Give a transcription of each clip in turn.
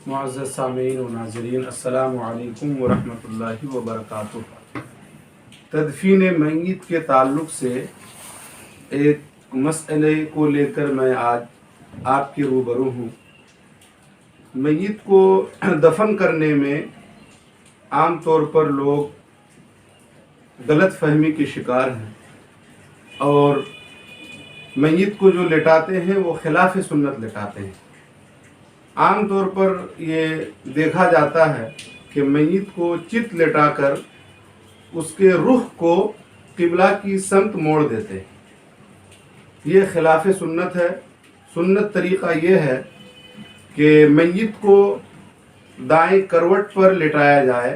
معزز سامعین و ناظرین، السلام علیکم ورحمۃ اللہ وبرکاتہ۔ تدفین میت کے تعلق سے ایک مسئلے کو لے کر میں آج آپ کے روبرو ہوں۔ میت کو دفن کرنے میں عام طور پر لوگ غلط فہمی کے شکار ہیں اور میت کو جو لٹاتے ہیں وہ خلاف سنت لٹاتے ہیں۔ عام طور پر یہ دیکھا جاتا ہے کہ میت کو چت لٹا کر اس کے رخ کو قبلہ کی سمت موڑ دیتے ہیں۔ یہ خلاف سنت ہے۔ سنت طریقہ یہ ہے کہ میت کو دائیں کروٹ پر لٹایا جائے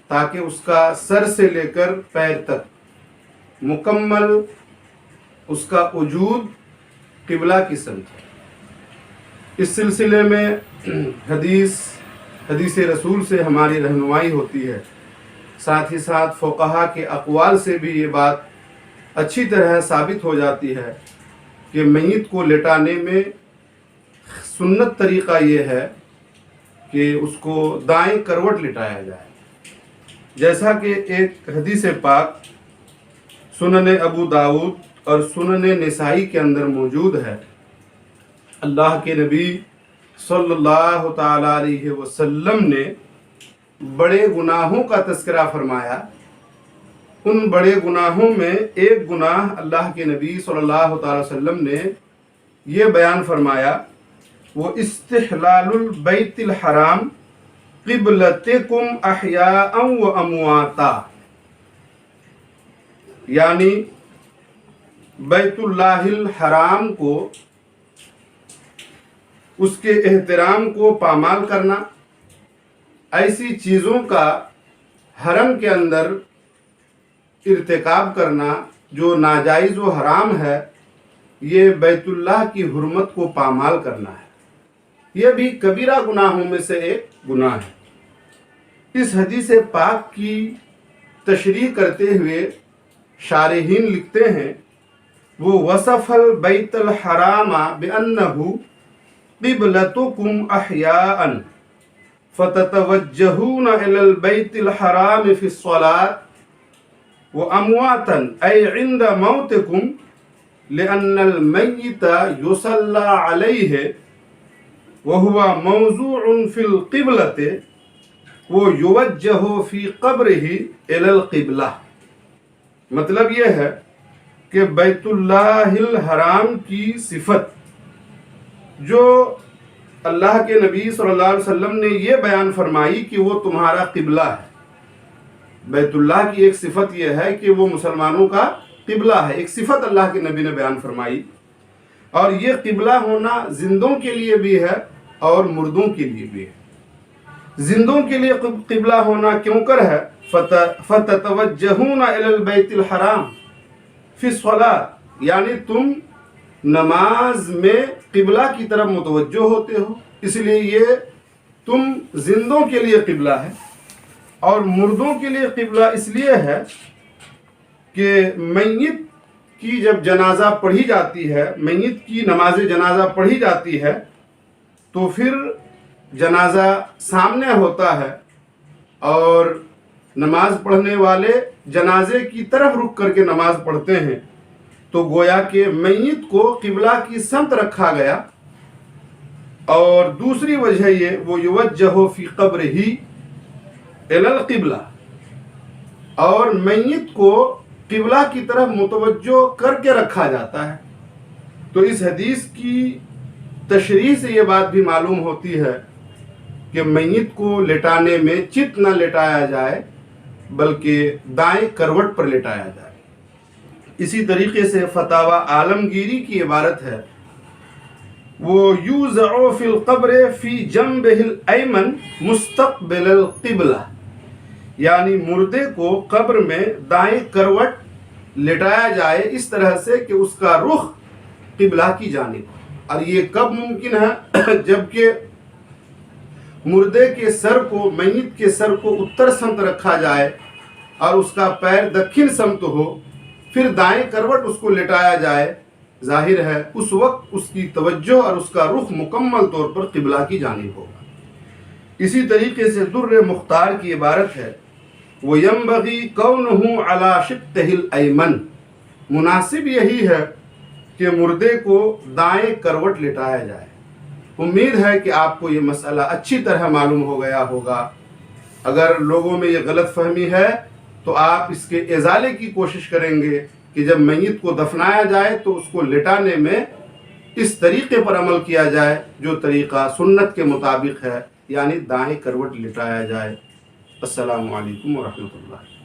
تاکہ اس کا سر سے لے کر پیر تک مکمل اس کا وجود قبلہ کی سمت ہے۔ اس سلسلے میں حدیث رسول سے ہماری رہنمائی ہوتی ہے، ساتھ ہی ساتھ فقہا کے اقوال سے بھی یہ بات اچھی طرح ثابت ہو جاتی ہے کہ میت کو لٹانے میں سنت طریقہ یہ ہے کہ اس کو دائیں کروٹ لٹایا جائے، جیسا کہ ایک حدیث پاک سنن ابو داؤد اور سنن نسائی کے اندر موجود ہے۔ اللہ کے نبی صلی اللہ تعالیٰ علیہ وسلم نے بڑے گناہوں کا تذکرہ فرمایا۔ ان بڑے گناہوں میں ایک گناہ اللہ کے نبی صلی اللہ تعالیٰ وسلم نے یہ بیان فرمایا، وہ استحلال البیت الحرام قبلتکم احیاء و امواتا، یعنی بیت اللہ الحرام کو، اس کے احترام کو پامال کرنا، ایسی چیزوں کا حرم کے اندر ارتکاب کرنا جو ناجائز و حرام ہے، یہ بیت اللہ کی حرمت کو پامال کرنا ہے۔ یہ بھی کبیرہ گناہوں میں سے ایک گناہ ہے۔ اس حدیث پاک کی تشریح کرتے ہوئے شارحین لکھتے ہیں، وہ وصف البیت الحرام بأنہ قبلتکم احیاء فتتوجہون الی البیت الحرام فی الصلاة وامواتا ای عند موتکم لأن المیت یصلی علیہ وہو موضوع فی القبلة ویوجہ فی قبرہ الی القبلہ۔ مطلب یہ ہے کہ بیت اللہ الحرام کی صفت جو اللہ کے نبی صلی اللہ علیہ وسلم نے یہ بیان فرمائی کہ وہ تمہارا قبلہ ہے۔ بیت اللہ کی ایک صفت یہ ہے کہ وہ مسلمانوں کا قبلہ ہے، ایک صفت اللہ کے نبی نے بیان فرمائی، اور یہ قبلہ ہونا زندوں کے لیے بھی ہے اور مردوں کے لیے بھی ہے۔ زندوں کے لیے قبلہ ہونا کیوں کر ہے؟ فَتَتَوَجَّهُونَ إِلَى الْبَيْتِ الْحَرَامِ فِي الصَّلَاةِ، یعنی تم نماز میں قبلہ کی طرف متوجہ ہوتے ہو، اس لیے یہ تم زندوں کے لیے قبلہ ہے۔ اور مردوں کے لیے قبلہ اس لیے ہے کہ میت کی جب جنازہ پڑھی جاتی ہے، میت کی نماز جنازہ پڑھی جاتی ہے تو پھر جنازہ سامنے ہوتا ہے اور نماز پڑھنے والے جنازے کی طرف رک کر کے نماز پڑھتے ہیں، تو گویا کہ میت کو قبلہ کی سمت رکھا گیا۔ اور دوسری وجہ یہ وہ یوجہ فی قبرہ الی القبلہ، اور میت کو قبلہ کی طرف متوجہ کر کے رکھا جاتا ہے۔ تو اس حدیث کی تشریح سے یہ بات بھی معلوم ہوتی ہے کہ میت کو لٹانے میں چت نہ لٹایا جائے بلکہ دائیں کروٹ پر لٹایا جائے۔ اسی طریقے سے فتاوی عالمگیری کی عبارت ہے، وہ یوضع فی القبر فی جنبہ الایمن مستقبل القبلہ، یعنی مردے کو قبر میں دائیں کروٹ لٹایا جائے اس طرح سے کہ اس کا رخ قبلہ کی جانب۔ اور یہ کب ممکن ہے؟ جبکہ مردے کے سر کو، میت کے سر کو اتر سمت رکھا جائے اور اس کا پیر دکھن سمت ہو، پھر دائیں کروٹ اس کو لٹایا جائے، ظاہر ہے اس وقت اس کی توجہ اور اس کا رخ مکمل طور پر قبلہ کی جانب ہوگا۔ اسی طریقے سے در مختار کی عبارت ہے وَيَنبَغِي كَوْنُهُ عَلَى شِقِّهِ الْأَيْمَنِ، مناسب یہی ہے کہ مردے کو دائیں کروٹ لٹایا جائے۔ امید ہے کہ آپ کو یہ مسئلہ اچھی طرح معلوم ہو گیا ہوگا۔ اگر لوگوں میں یہ غلط فہمی ہے تو آپ اس کے ازالے کی کوشش کریں گے کہ جب میت کو دفنایا جائے تو اس کو لٹانے میں اس طریقے پر عمل کیا جائے جو طریقہ سنت کے مطابق ہے، یعنی دائیں کروٹ لٹایا جائے۔ السلام علیکم ورحمۃ اللہ۔